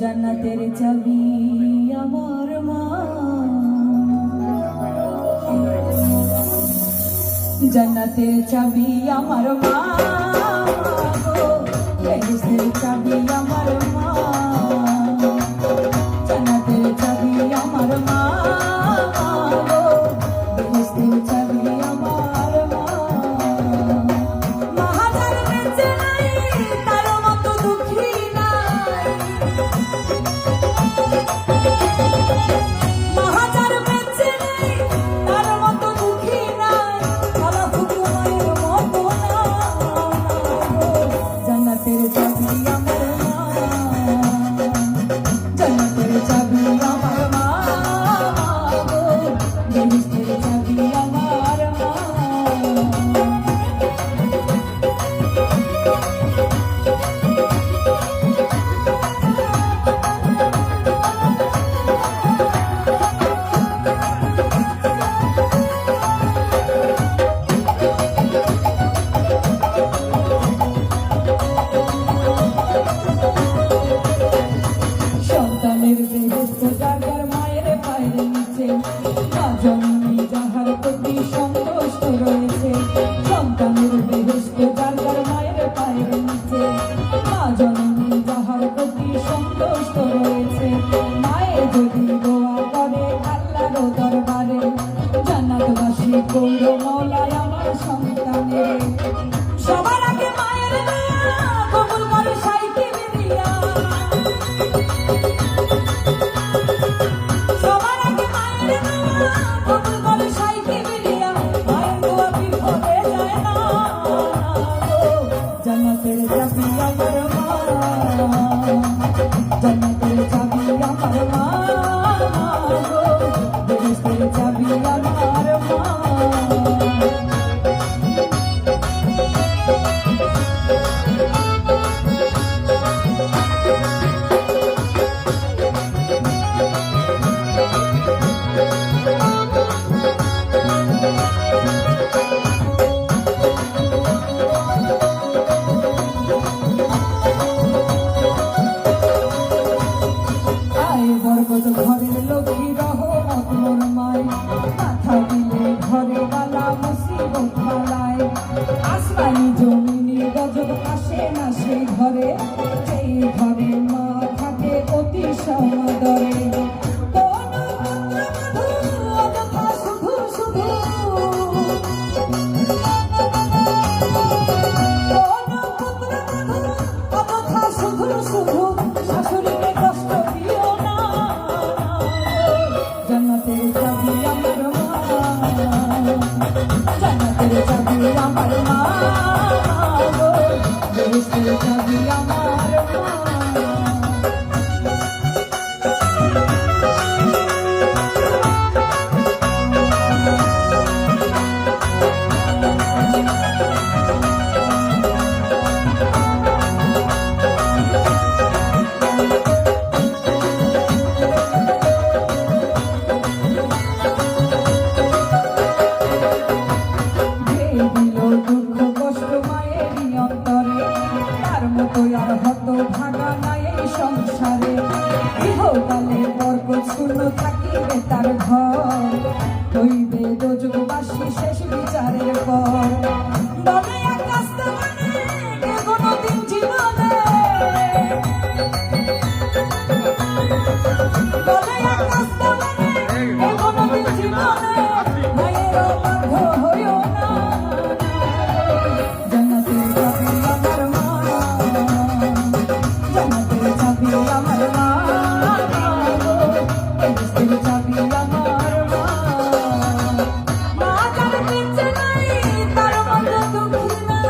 জান্নাতের চাবি আমার মা, জান্নাতের চাবি আমার মা, বেহেশতের চাবি আমার মা, জান্নাতের চাবি আমার মা, বেহেশতের চাবি আমার মা। মাহাজার বেঁচে নাই তার মতো দুঃখী নাই, মাহাজার বেঁচে নাই তার মতো দুঃখী নাই, আলা হুকুমের মতো না। জান্নাতের চাবি আমার মা, জান্নাতের চাবি আমার মা, বেহেশতের চাবি আমার মা। সন্তানের বেহেশত জাগার মায়ের পায়ের নিচে, মা জননী যাহার প্রতি সন্তুষ্ট রয়েছে। সন্তানের বেহেশত জাগার মায়ের পায়ের নিচে, মা জননী যাহার প্রতি সন্তুষ্ট রয়েছে। মায়ে যদি দোয়া করে আল্লাহর দরবারে, জান্নাতবাসী কইরো মওলায় আমার সন্তানের। সবার আগে মায়ের দোয়া কবুল করে সাইতে বিরিয়া, সবার আগে মায়ের দোয়া কবুল করে সাইতে বিরিয়া। মায়ের দোয়া বিফলে যায় না। জান্নাতের চাবি আমার মা, জান্নাতের চাবি আমার মা, বেহেশতের চাবি আমার মা। বরকত ঘরের লক্ষ্মী রহমত মোর মায়, মাথা দিলে ঘরে বালা মুসিবত বালায়। আসমানি জমিনি গজব আসে না সেই ঘরে, সেই ঘরে মা থাকে অতি সমাদরে। শাশুড়িকে কষ্ট দিও না। জান্নাতের চাবি আমার মা, জান্নাতের চাবি আমার মা, বেহেশতের চাবি আমার মা। ভাগা নাই এই সংসারে, ইহকালে বরকত শূন্য থাকিবে তার ঘর, হইবে দোজখবাসী শেষ বিচারের পর। বলে আকাশ মানে কোনদিন জীবনে, বলে আকাশ মানে কোনদিন জীবনে, মায়ের বাধ্য হইও না। জান্নাতের চাবি আমার মা, জান্নাতের চাবি আমার মা, বেহেশতের চাবি আমার মা। মাহাজার বেঁচে নাই তার মতো দুঃখী নাই,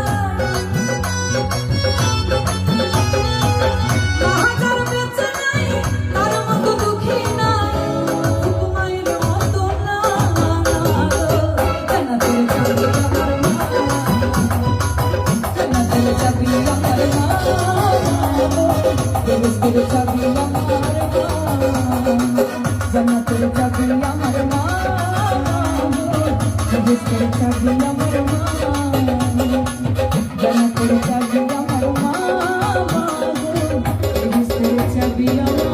মাহাজার বেঁচে নাই তার মতো দুঃখী নাই, হুকুমের মতো না। জান্নাতের চাবি আমার মা, জান্নাতের চাবি আমার মা, বেহেশতের চাবি আমার মা, জান্নাতের চাবি আমার মা, বেহেশতের চাবি আমার মা, জান্নাতের চাবি আমার মা, বেহেশতের চাবি নবী আমার